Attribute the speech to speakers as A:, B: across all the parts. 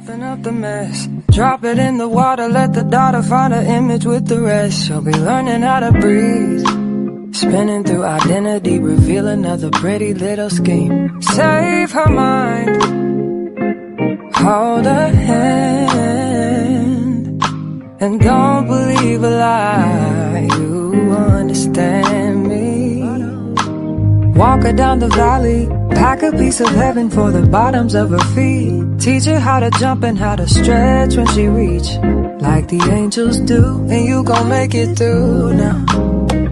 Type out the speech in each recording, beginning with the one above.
A: Coughing up the mess, drop it in the water, let the daughter find her image with the rest. She'll be learning how to breathe, spinning through identity, reveal another pretty little scheme. Save her mind, hold her hand, and don't believe a lie, you understand me. Walk her down the valley, pack a piece of heaven for the bottoms of her feet. Teach her how to jump and how to stretch when she reach, like the angels do, and you gon' make it through now.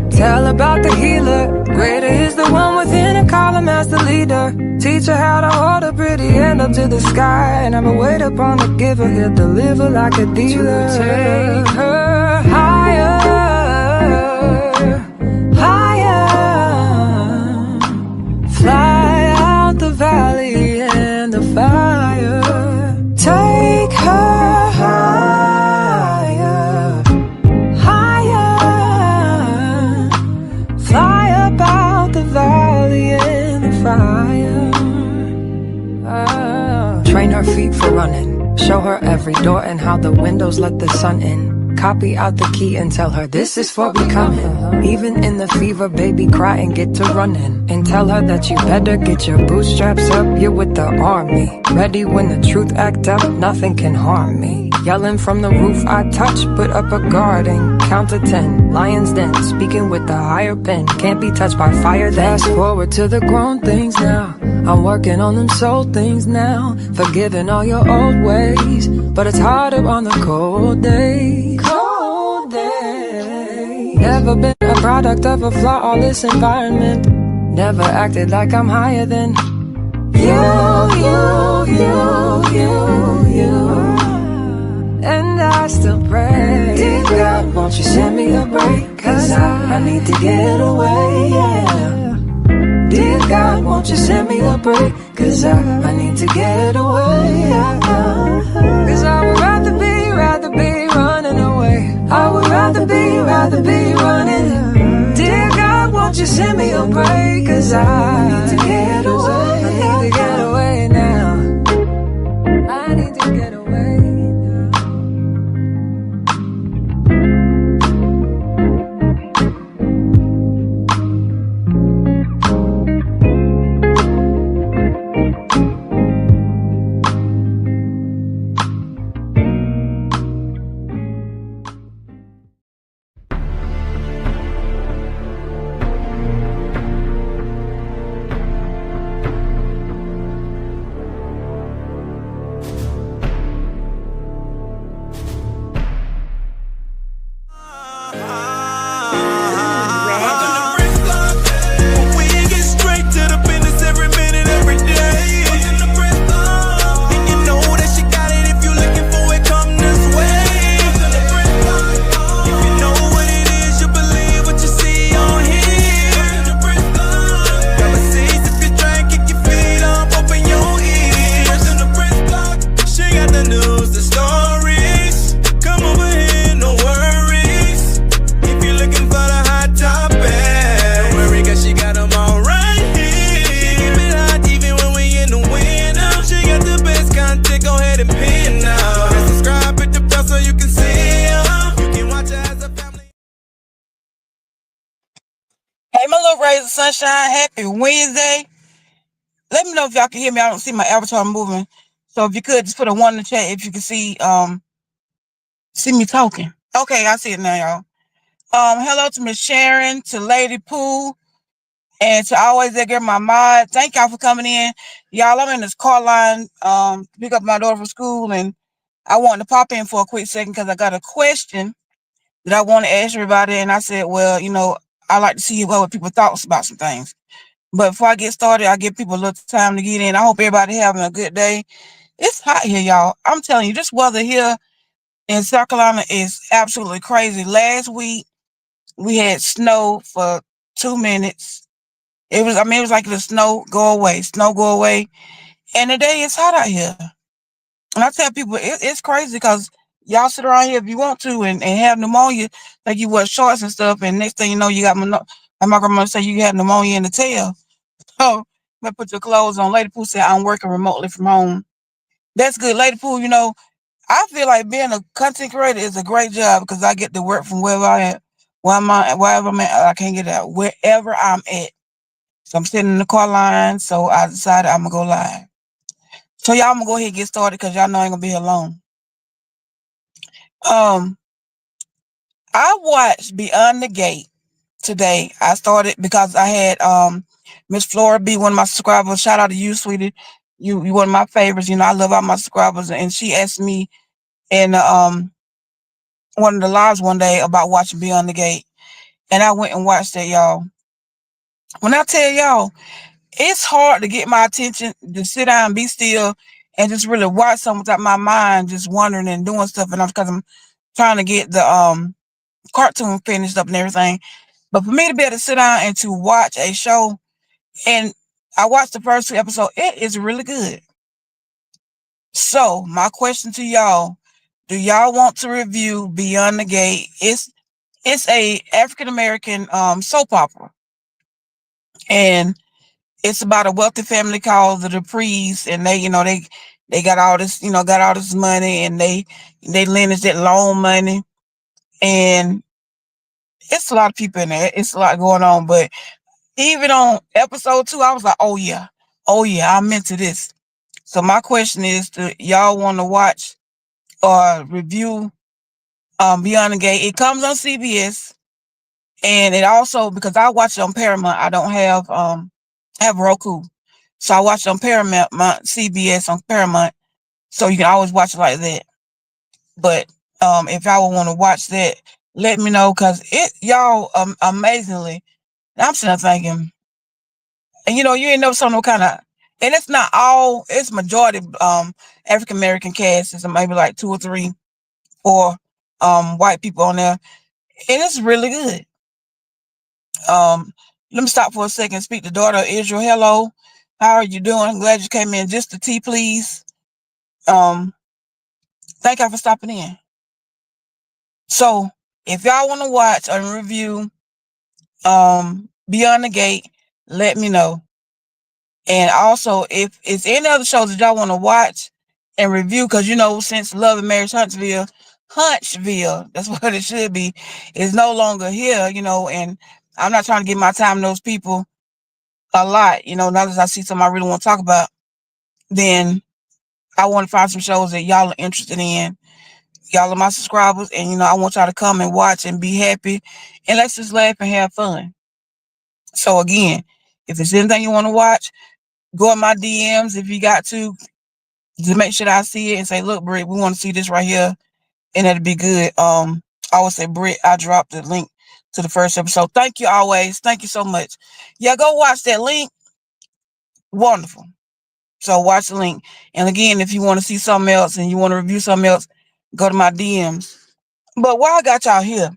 A: Tell about the healer, greater is the one within and call him as the leader. Teach her how to hold a pretty hand up to the sky, and never wait upon the giver, he'll deliver like a dealer. Take her higher, higher, fly out the valley and the fire. Take her higher, higher, fly up out the valley and the fire. Train her feet for running, show her every door and how the windows let the sun in. Copy out the key and tell her this is for becoming. Even in the fever, baby, cry and get to running. And tell her that you better get your bootstraps up, you're with the army. Ready when the truth act up, nothing can harm me. Yelling from the roof I touch, put up a guard and count to 10. Lion's den, speaking with the higher pen. Can't be touched by fire, fast forward to the grown things now. I'm working on them soul things now, forgiving all your old ways, but it's harder on the cold days. Cold days. Never been a product of a flawless environment. Never acted like I'm higher than you. And I still pray, dear God, won't you send me a break? Cause I need to get away, yeah. Dear God, won't you send me a break? Cause I need to get away, yeah. Cause I would rather be running away. I would rather be running. Dear God, won't you send me a break? Cause I need to get away. I need to get away now. I need to get away.
B: Sunshine, happy Wednesday. Let me know if y'all can hear me. I don't see my avatar moving. So if you could just put a 1 in the chat if you can see me talking. Okay, I see it now, y'all. Hello to Miss Sharon, to Lady Pooh, and to Always That Girl, my mod. Thank y'all for coming in. Y'all, I'm in this car line to pick up my daughter from school, and I wanted to pop in for a quick second because I got a question that I want to ask everybody. And I said, well, you know, I like to see what people thoughts about some things. But before I get started, I give people a little time to get in. I hope everybody having a good day. It's hot here, y'all. I'm telling you, this weather here in South Carolina is absolutely crazy. Last week, we had snow for 2 minutes. It was like the snow go away. And today it's hot out here. And I tell people, it's crazy because y'all sit around here if you want to and have pneumonia, like you wear shorts and stuff, and next thing you know, you got my grandma say you have pneumonia in the tail. So, put your clothes on. Lady Pooh said, I'm working remotely from home. That's good. Lady Pool, I feel like being a content creator is a great job because I get to work from wherever I am. Wherever I'm at, I can't get out. Wherever I'm at. So I'm sitting in the car line, so I decided I'm gonna go live. So y'all, I'm gonna go ahead and get started because y'all know I ain't gonna be here long. Um, I watched Beyond the Gate today. I started because I had Miss Flora B, one of my subscribers. Shout out to you, sweetie. You one of my favorites. I love all my subscribers, and she asked me in one of the lives one day about watching Beyond the Gate, and I went and watched it, y'all. When I tell y'all, it's hard to get my attention to sit down and be still and just really watch something without my mind just wandering and doing stuff, and because I'm trying to get the cartoon finished up and everything. But for me to be able to sit down and to watch a show, and I watched the first 2 episodes, it is really good. So my question to y'all: do y'all want to review Beyond the Gate? It's a African American soap opera, and it's about a wealthy family called the Duprees, and they got all this money, and they lend that loan money, and it's a lot of people in there. It's a lot going on, but even on episode 2, I was like, oh yeah, I'm into this. So my question is, do y'all want to watch or review Beyond the Gate? It comes on CBS, and it also, because I watch it on Paramount, I don't have Roku, so I watch it on Paramount, CBS on Paramount, so you can always watch it like that. But if y'all want to watch that, let me know, because y'all amazingly, I'm sitting there thinking, and you ain't never saw no kind of, and it's not all, it's majority African American cast. It's maybe like 2 or 3 or white people on there, and it's really good. Let me stop for a second. Speak to daughter Israel. Hello, how are you doing? I'm glad you came in. Just the tea, please. Thank y'all for stopping in. So if y'all want to watch and review Beyond the Gate, let me know. And also, if it's any other shows that y'all want to watch and review, because since Love and Marriage Huntsville, that's what it should be, is no longer here, and I'm not trying to give my time to those people a lot, now that I see something I really want to talk about, then I want to find some shows that y'all are interested in. Y'all are my subscribers, and I want y'all to come and watch and be happy, and let's just laugh and have fun. So again, if there's anything you want to watch, go in my DMs if you got to make sure that I see it and say, look, Britt, we want to see this right here, and it'll be good. I always say, Britt, I dropped the link to the first episode. Thank you always. Thank you so much. Yeah, go watch that link. Wonderful. So watch the link. And again, if you want to see something else and you want to review something else, go to my DMs. But while I got y'all here,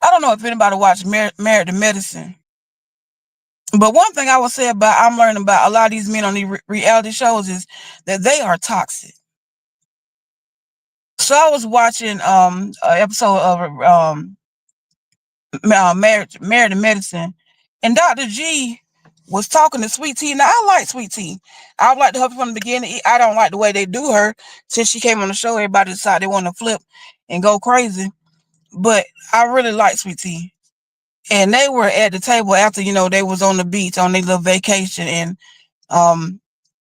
B: I don't know if anybody watched Married to Medicine. But one thing I will say about, I'm learning about a lot of these men on these reality shows is that they are toxic. So I was watching an episode of Married to Medicine, and Dr. G was talking to Sweet Tea. Now I like Sweet Tea. I've liked her from the beginning. I don't like the way they do her since she came on the show. Everybody decided they want to flip and go crazy, but I really like Sweet Tea. And they were at the table after they was on the beach on their little vacation, and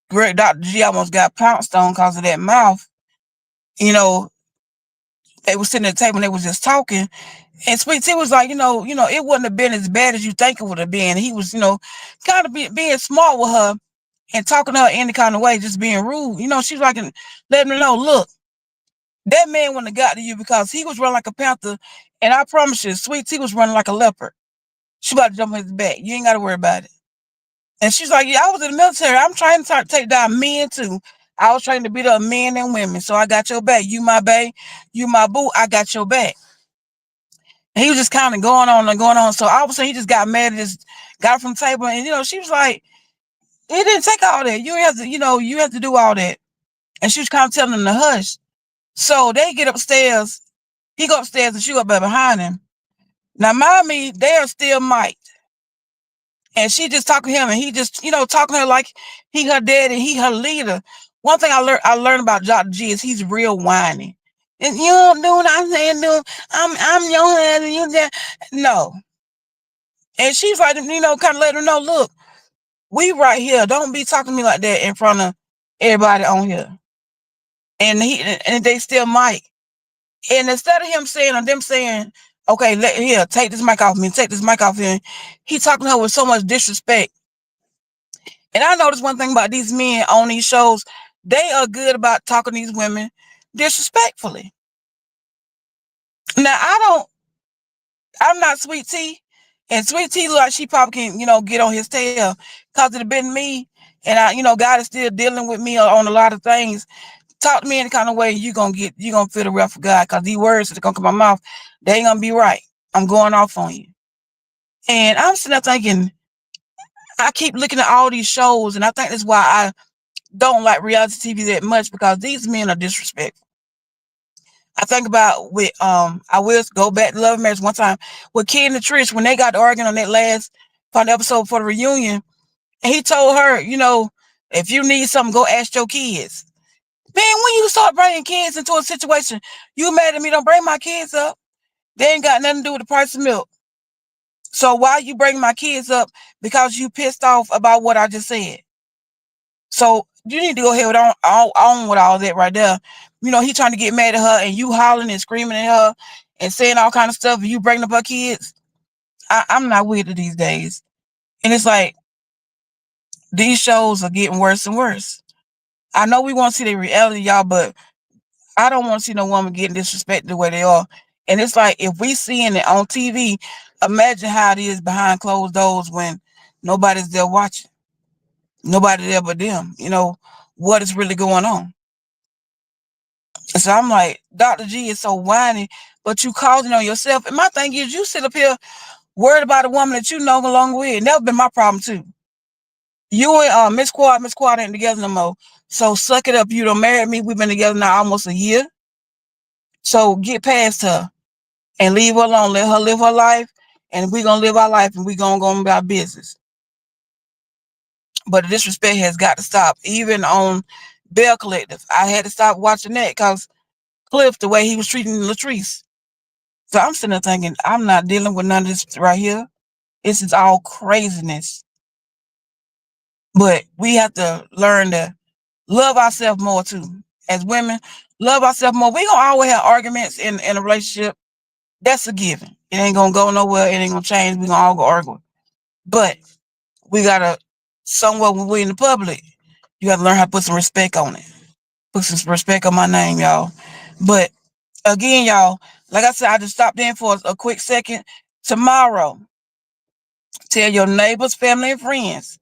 B: great Dr. G almost got pounced on because of that mouth. They were sitting at the table and they was just talking. And Sweet Tea was like, it wouldn't have been as bad as you think it would have been. He was, kind of being smart with her and talking to her any kind of way, just being rude. She was like, letting her know, look, that man wouldn't have got to you because he was running like a panther. And I promise you, Sweet Tea was running like a leopard. She about to jump on his back. You ain't got to worry about it. And she's like, yeah, I was in the military. I'm trying to take down men too. I was trying to beat up men and women. So I got your back. You my bae, you my boo. I got your back. And he was just kind of going on and going on. So all of a sudden he just got mad and just got from the table. And she was like, it didn't take all that. You have to, you have to do all that. And she was kind of telling him to hush. So they get upstairs. He go upstairs and she up there behind him. Now, mommy, they are still Mike. And she just talking to him, and he just, talking to her like he her daddy, he her leader. One thing I learned about Dr. G is he's real whiny. And you don't do what I'm saying, do. I'm your husband, you that. No. And she's like, kind of let her know, look, we right here. Don't be talking to me like that in front of everybody on here. And they still might. And instead of him saying or them saying, okay, take this mic off me, take this mic off him, he talking to her with so much disrespect. And I noticed one thing about these men on these shows, they are good about talking to these women disrespectfully. Now, I'm not Sweet Tea, and Sweet Tea look like she probably can, get on his tail, because it have been me, and God is still dealing with me on a lot of things. Talk to me in the kind of way you gonna feel the wrath of God, because these words that are gonna come out of my mouth, they ain't gonna be right. I'm going off on you. And I'm sitting there thinking, I keep looking at all these shows, and I think that's why I don't like reality TV that much, because these men are disrespectful. I think about I will go back to Love and Marriage one time with Ken and Trish when they got arguing on that last part of the episode for the reunion, and he told her, if you need something, go ask your kids. Man, when you start bringing kids into a situation, you mad at me? Don't bring my kids up. They ain't got nothing to do with the price of milk. So why you bring my kids up? Because you pissed off about what I just said. So you need to go ahead with on with all that right there. He trying to get mad at her, and you hollering and screaming at her and saying all kind of stuff, and you bringing up her kids. I'm not with it these days. And it's like, these shows are getting worse and worse. I know we want to see the reality, y'all, but I don't want to see no woman getting disrespected the way they are. And it's like, if we seeing it on TV, imagine how it is behind closed doors when nobody's there watching. Nobody there but them. What is really going on. So I'm like, Dr. G is so whiny, but you causing on yourself. And my thing is, you sit up here worried about a woman that you know along with. And that's been my problem too. You and Miss Quad ain't together no more. So suck it up. You don't marry me. We've been together now almost a year. So get past her and leave her alone. Let her live her life, and we're gonna live our life, and we're gonna go about business. But the disrespect has got to stop. Even on Bell Collective, I had to stop watching that because Cliff, the way he was treating Latrice. So I'm sitting there thinking, I'm not dealing with none of this right here. This is all craziness. But we have to learn to love ourselves more too. As women, love ourselves more. We gonna always have arguments in a relationship. That's a given. It ain't gonna go nowhere. It ain't gonna change. We gonna all go argue. But we gotta, somewhere when we're in the public, you gotta learn how to put some respect on it. Put some respect on my name, y'all. But again, y'all, like I said, I just stopped in for a quick second. Tomorrow, tell your neighbors, family, and friends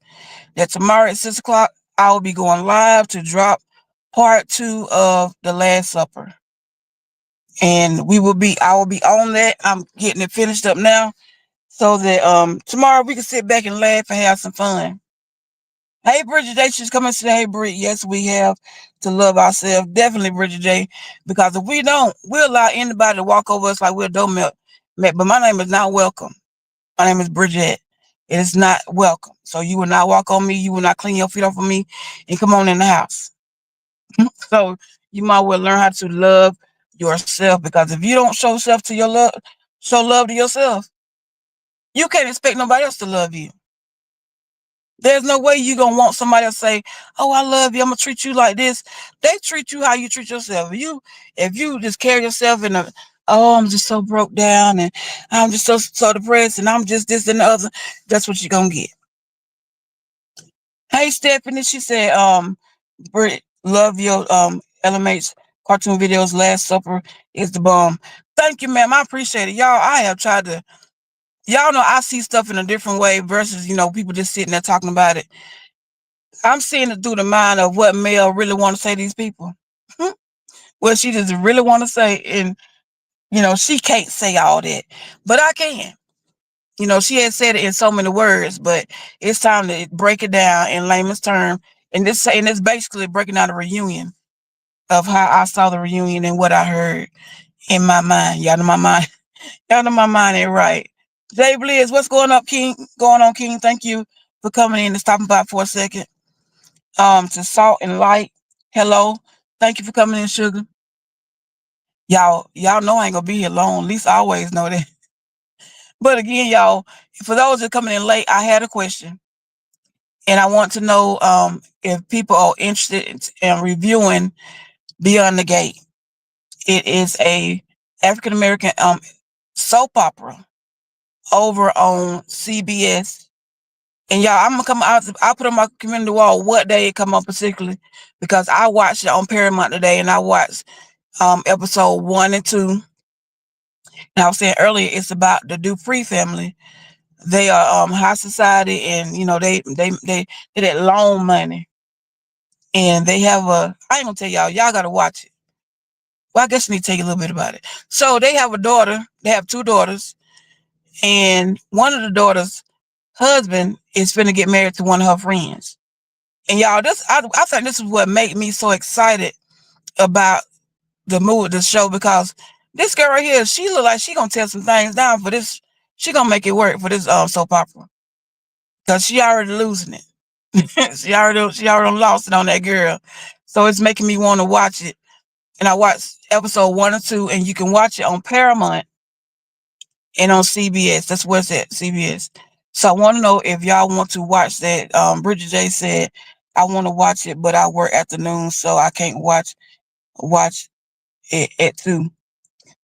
B: that tomorrow at 6 o'clock, I will be going live to drop part 2 of The Last Supper. And I will be on that. I'm getting it finished up now, so that tomorrow we can sit back and laugh and have some fun. Hey, Bridget J, she's coming to say, hey, Brit, yes, we have to love ourselves. Definitely, Bridget J, because if we don't, we'll allow anybody to walk over us like we're doormat. But my name is not welcome. My name is Bridget. It is not welcome. So you will not walk on me. You will not clean your feet off of me and come on in the house. So you might well learn how to love yourself, because if you don't show love to yourself, you can't expect nobody else to love you. There's no way you gonna want somebody to say, oh, I love you, I'm gonna treat you like this. They treat you how you treat yourself. If you just carry yourself in oh, I'm just so broke down, and I'm just so depressed, and I'm just this and the other, that's what you're gonna get. Hey, Stephanie, she said, Brit, love your LMH cartoon videos. Last Supper is the bomb. Thank you, ma'am. I appreciate it. Y'all, I have tried to, y'all know I see stuff in a different way versus, people just sitting there talking about it. I'm seeing it through the mind of what Mel really want to say to these people. What she just really want to say. And, she can't say all that, but I can. She had said it in so many words, but it's time to break it down in layman's term. And it's basically breaking down a reunion of how I saw the reunion and what I heard in my mind. Y'all know my mind. Y'all know my mind ain't right. Jay Blizz, what's going on, King? Thank you for coming in and stopping by for a second. To Salt and Light. Hello. Thank you for coming in, sugar. Y'all know I ain't gonna be here long. At least I always know that. But again, y'all, for those that coming in late, I had a question. And I want to know if people are interested in reviewing Beyond the Gate. It is a African American soap opera over on CBS. And y'all, I'm gonna come out. I put on my community wall what day it come up particularly because I watched it on Paramount today, and I watched episode 1 and 2. And I was saying earlier, it's about the Dupree family. They are high society, and they that loan money, and they have a. I ain't gonna tell y'all. Y'all gotta watch it. Well, I guess I need to tell you a little bit about it. So they have a daughter. They have 2 daughters, and one of the daughters' husband is finna get married to one of her friends. And y'all, I think this is what made me so excited about the show, because this girl right here, she look like she gonna tear some things down for this. She gonna make it work for this soap opera, because she already losing it. she already lost it on that girl. So it's making me want to watch it. And I watched episode 1 and 2, and you can watch it on Paramount and on CBS. That's where it's at, CBS. So I want to know if y'all want to watch that. Bridget J said, I want to watch it, but I work afternoon, so I can't watch it at 2.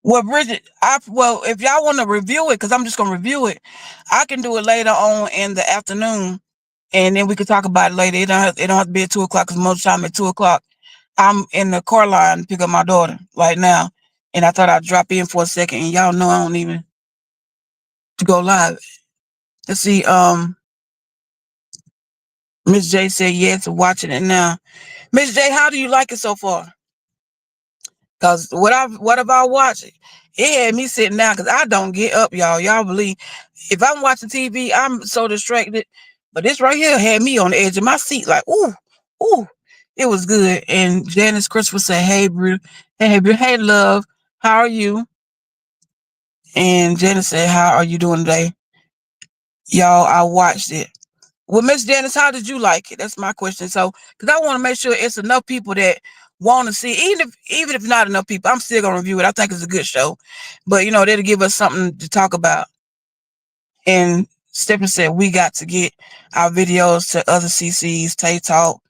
B: Well, Bridget, if y'all want to review it, because I'm just gonna review it, I can do it later on in the afternoon, and then we can talk about it later. It don't have to be at 2 o'clock, because most of the time at 2 o'clock, I'm in the car line to pick up my daughter right now, and I thought I'd drop in for a second. And y'all know I don't even to go live. Let's see. Miss J said yes, watching it now. Miss J, how do you like it so far? Cause what have I watched? It had me sitting down, because I don't get up, y'all. Y'all believe if I'm watching TV, I'm so distracted. But this right here had me on the edge of my seat, like, ooh, it was good. And Janice Christopher said, "Hey, Bru, hey, love, how are you?" And Janice said, "How are you doing today?" Y'all, I watched it. Well, Miss Janice, how did you like it? That's my question. So, because I want to make sure it's enough people that want to see, even if not enough people, I'm still gonna review it. I think it's a good show, but that'll give us something to talk about. And Stephen said we got to get our videos to other CCs, Tay Talk,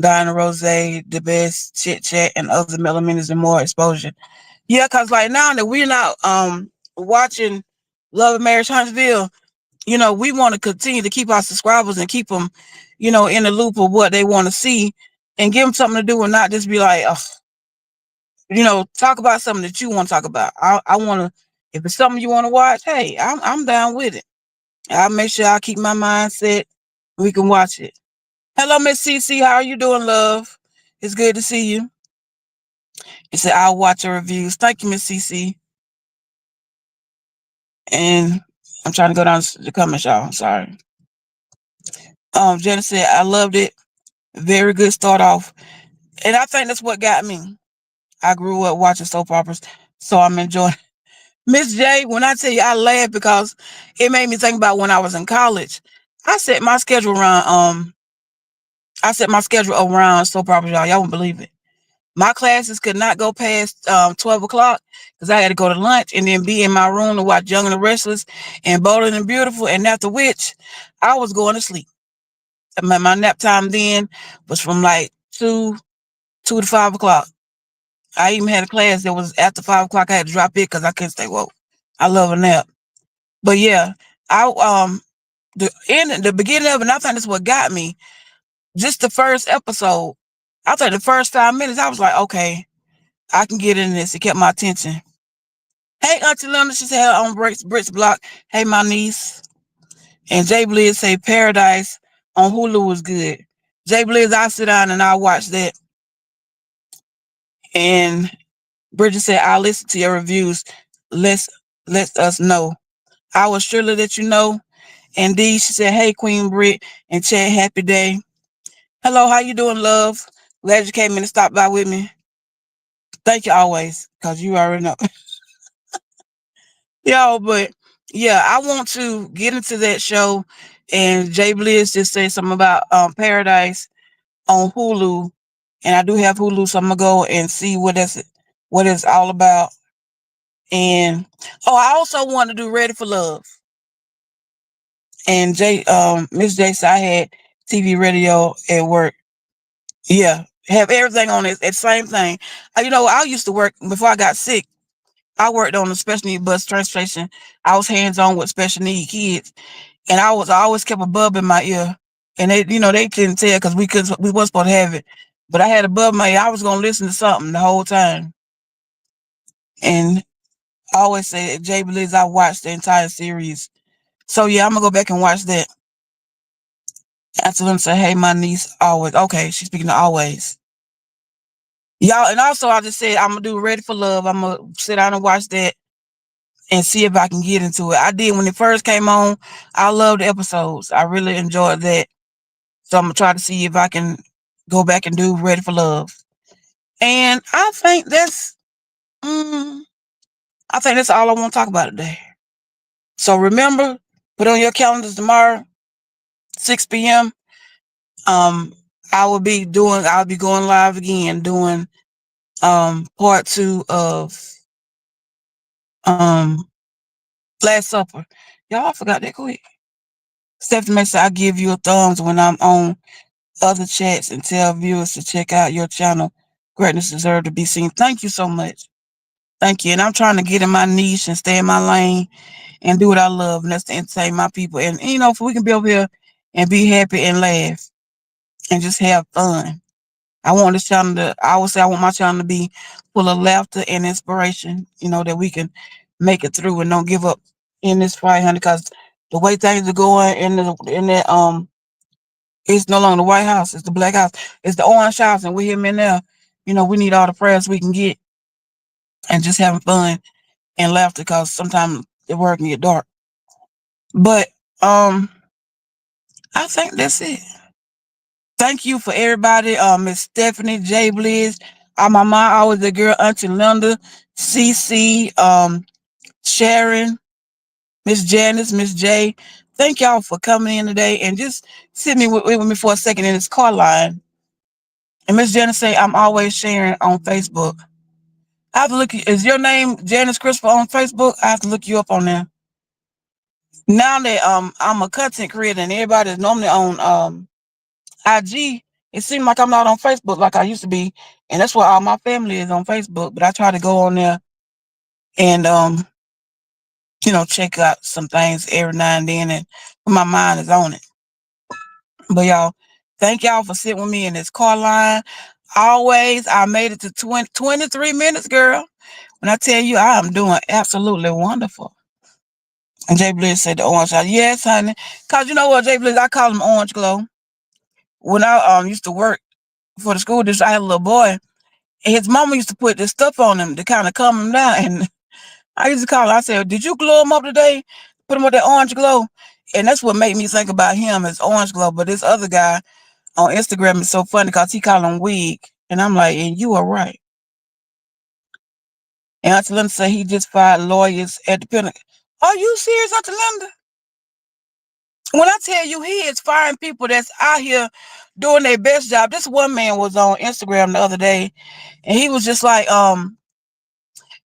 B: Diana Rose, The Best, Chit Chat, and other millimeters and more exposure. Yeah, cause like now that we're not watching Love and Marriage Huntsville, we want to continue to keep our subscribers and keep them, in the loop of what they want to see, and give them something to do, and not just be like, talk about something that you want to talk about. I want to, if it's something you want to watch, hey, I'm down with it. I'll make sure I keep my mindset. We can watch it. Hello, Miss CC. How are you doing, love? It's good to see you. It said, I'll watch your reviews. Thank you, Miss CC. And I'm trying to go down the comments, y'all. Sorry. Jenna said, I loved it. Very good start off. And I think that's what got me. I grew up watching soap operas, so I'm enjoying. Miss J, when I tell you I laugh, because it made me think about when I was in college. I set my schedule around soap operas, y'all. Y'all won't believe it. My classes could not go past 12 o'clock, because I had to go to lunch and then be in my room to watch Young and the Restless and Bold and Beautiful, and after which I was going to sleep. My nap time then was from like 2 to 5 o'clock. I even had a class that was after 5 o'clock. I had to drop it because I couldn't stay woke. I love a nap. But yeah, the beginning of it, and I think that's what got me. Just the first episode, I think the first 5 minutes, I was like, okay, I can get in this. It kept my attention. Hey, Auntie Linda, she said on Brits Block. Hey, my niece. And Jay Blizz say Paradise on Hulu was good. Jay Blizz, I sit down and I watch that. And Bridget said, I'll listen to your reviews. Let us know. I will surely let you know. And Dee, she said, hey, Queen Brit and Chad, happy day. Hello, how you doing, love? Glad you came in and stopped by with me. Thank you always, because you already know. Yo, but yeah, I want to get into that show. And Jay Blizz just said something about Paradise on Hulu. And I do have Hulu, so I'm gonna go and see what it's all about. And I also want to do Ready for Love. And Miss J said I had TV radio at work. Yeah, have everything on it. It's same thing. I used to work before I got sick. I worked on a special need bus transportation. I was hands on with special need kids, and I always kept a bub in my ear. And they couldn't tell because we wasn't supposed to have it, but I had a bub in my ear. I was gonna listen to something the whole time. And I always say that Jay believes I watched the entire series. So yeah, I'm gonna go back and watch that. After them say, hey, my niece always. Okay, she's speaking to always. Y'all, and also I just said I'm gonna do Ready for Love. I'm gonna sit down and watch that and see if I can get into it. I did when it first came on. I loved the episodes. I really enjoyed that. So I'm gonna try to see if I can go back and do Ready for Love. And I think that's all I want to talk about today. So remember, put on your calendars tomorrow, 6 p.m. I'll be going live again doing part 2 of Last Supper. Y'all, I forgot that quick. Stephanie makes sure I give you a thumbs when I'm on other chats and tell viewers to check out your channel. Greatness deserves to be seen. Thank you so much. Thank you. And I'm trying to get in my niche and stay in my lane and do what I love, and that's to entertain my people. And if we can be over here and be happy and laugh and just have fun. I want this channel I would say I want my channel to be full of laughter and inspiration, that we can make it through and don't give up in this fight, honey, because the way things are going it's no longer the White House, it's the Black House, it's the Orange House, and we're here in there. We need all the prayers we can get and just having fun and laughter because sometimes the work can get dark. But I think that's it. Thank you for everybody. Miss Stephanie, J Blizz, my mom, always the girl, Auntie Linda, CC, Sharon, Miss Janice, Miss J. Thank y'all for coming in today and just sit with me for a second in this car line. And Miss Janice say, I'm always sharing on Facebook. I have to look. Is your name Janice Christopher on Facebook? I have to look you up on there. Now that I'm a content creator and everybody is normally on IG, it seems like I'm not on Facebook like I used to be, and that's why all my family is on Facebook. But I try to go on there and check out some things every now and then, and my mind is on it. But y'all, thank y'all for sitting with me in this car line. Always, I made it to 23 minutes, girl. When I tell you, I am doing absolutely wonderful. And Jay Blizz said the orange house. Yes, honey. Cause you know what, Jay Blizz, I call him Orange Glow. When I used to work for the school district, I had a little boy, and his mama used to put this stuff on him to kind of calm him down. And I used to call her. I said, "Did you glow him up today? Put him with that orange glow." And that's what made me think about him as Orange Glow. But this other guy on Instagram is so funny because he called him Wig, and I'm like, and you are right. And Auntie Linda said he just fired lawyers at the Pentagon. Are you serious, Auntie Linda? When I tell you he is firing people that's out here doing their best job. This one man was on Instagram the other day, and he was just like,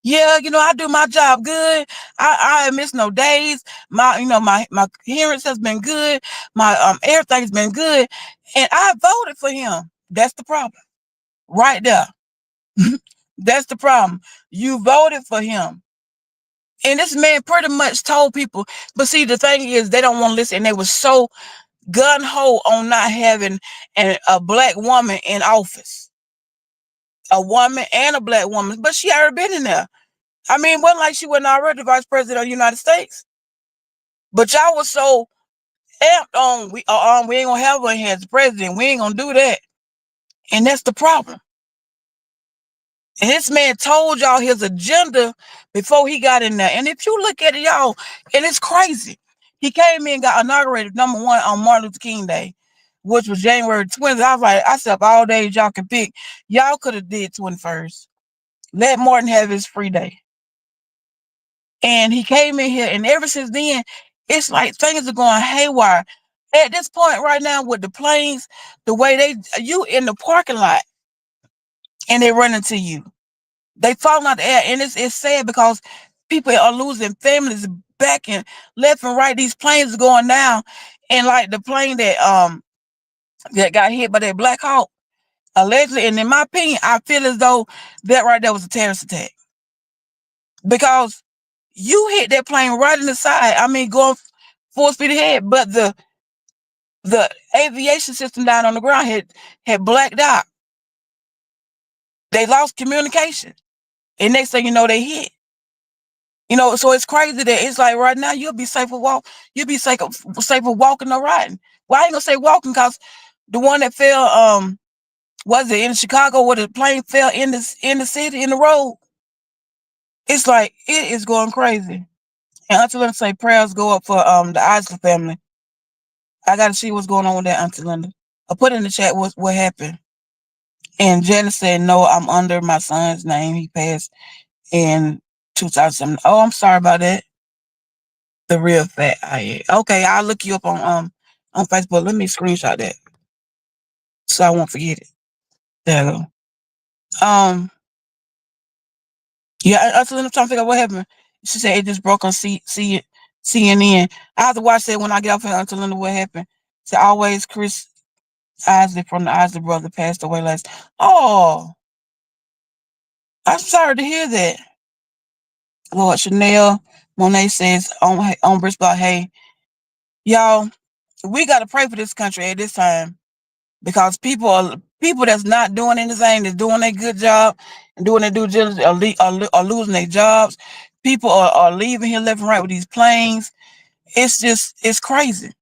B: yeah, I do my job good. I miss no days. My hearings has been good. My everything's been good. And I voted for him. That's the problem. Right there. That's the problem. You voted for him. And this man pretty much told people, but see, the thing is, they don't want to listen. And they were so gun-ho on not having a black woman in office. A woman and a black woman. But she already been in there. I mean, it wasn't like she wasn't already the vice president of the United States. But y'all was so amped on, we ain't gonna have her here as president. We ain't gonna do that. And that's the problem. And this man told y'all his agenda before he got in there. And if you look at it, y'all, and it's crazy. He came in and got inaugurated #1 on Martin Luther King Day, which was January 20th. I said, up all days y'all can pick. Y'all could have did 21st. Let Martin have his free day. And he came in here, and ever since then, it's like things are going haywire. At this point right now with the planes, the way you in the parking lot, and they run into you. They falling out the air, and it's sad because people are losing families back and left and right. These planes are going down, and like the plane that got hit by that Black Hawk, allegedly, and in my opinion, I feel as though that right there was a terrorist attack, because you hit that plane right in the side. I mean, going full speed ahead, but the aviation system down on the ground had blacked out. They lost communication, and next thing you know, they hit. So it's crazy that it's like right now you'll be safer safer walking or riding. Well, I ain't gonna say walking, because the one that fell, was it in Chicago where the plane fell in the city, in the road? It's like it is going crazy. And Auntie Linda say prayers go up for the Isley family. I gotta see what's going on with that, Auntie Linda. I put in the chat what happened. And Janice said, no, I'm under my son's name. He passed in 2007. Oh, I'm sorry about that. The real fat. Okay, I'll look you up on Facebook. Let me screenshot that so I won't forget it. There you go. Yeah, I'm trying to figure out what happened. She said it just broke on CNN. I have to watch that when I get off here. Until Linda, what happened? She said, always Chris Isley from the Isley brother passed away last. Oh, I'm sorry to hear that. Lord, Chanel Monet says on Brisbane, hey, y'all, we got to pray for this country at this time, because people that's not doing anything, that's doing a good job and doing their due diligence, are losing their jobs. People are leaving here left and right with these planes. It's crazy.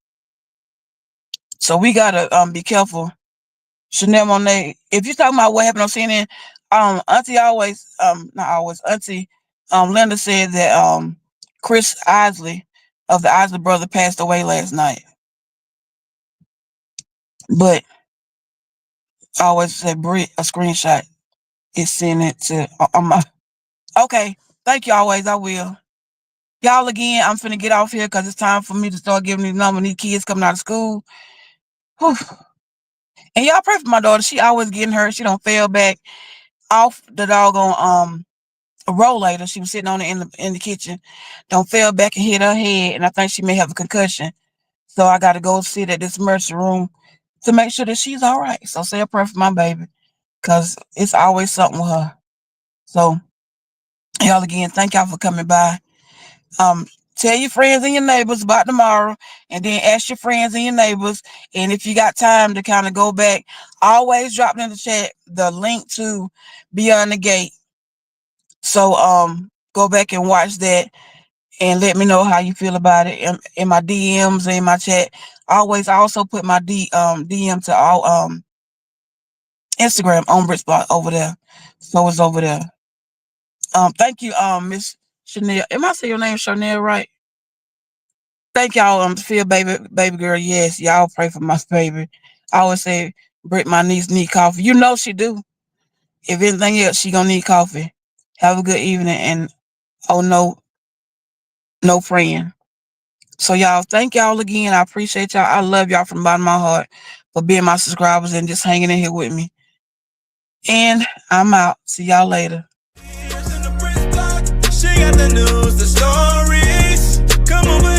B: So we gotta be careful. Chanel Monet, if you're talking about what happened on CNN, Auntie Linda said that Chris Isley of the Isley brother passed away last night. But I always said Brit, a screenshot is sending it to my. Okay, thank you. Always, I will. Y'all, again, I'm finna get off here because it's time for me to start giving these numbers. These kids coming out of school. Whew. And y'all pray for my daughter. She always getting hurt. She don't fail back off the doggone rollator. She was sitting on it in the kitchen. Don't fail back and hit her head, and I think she may have a concussion. So I got to go sit at this emergency room to make sure that she's all right. So say a prayer for my baby, because it's always something with her. So y'all, again, thank y'all for coming by. Tell your friends and your neighbors about tomorrow, and then ask your friends and your neighbors. And if you got time to kind of go back, always drop in the chat the link to Beyond the Gate. So go back and watch that and let me know how you feel about it in my DMs and in my chat. I also put my DM to all Instagram on Britspot over there. So it's over there. Thank you, Miss Chanel. Am I saying your name Chanel right? Thank y'all, Phil, baby girl. Yes, y'all pray for my baby. I always say, Brit, my niece need coffee. You know she do. If anything else, she gonna need coffee. Have a good evening, and no praying. So y'all, thank y'all again. I appreciate y'all. I love y'all from the bottom of my heart for being my subscribers and just hanging in here with me. And I'm out. See y'all later. She got the news, the stories. Come over.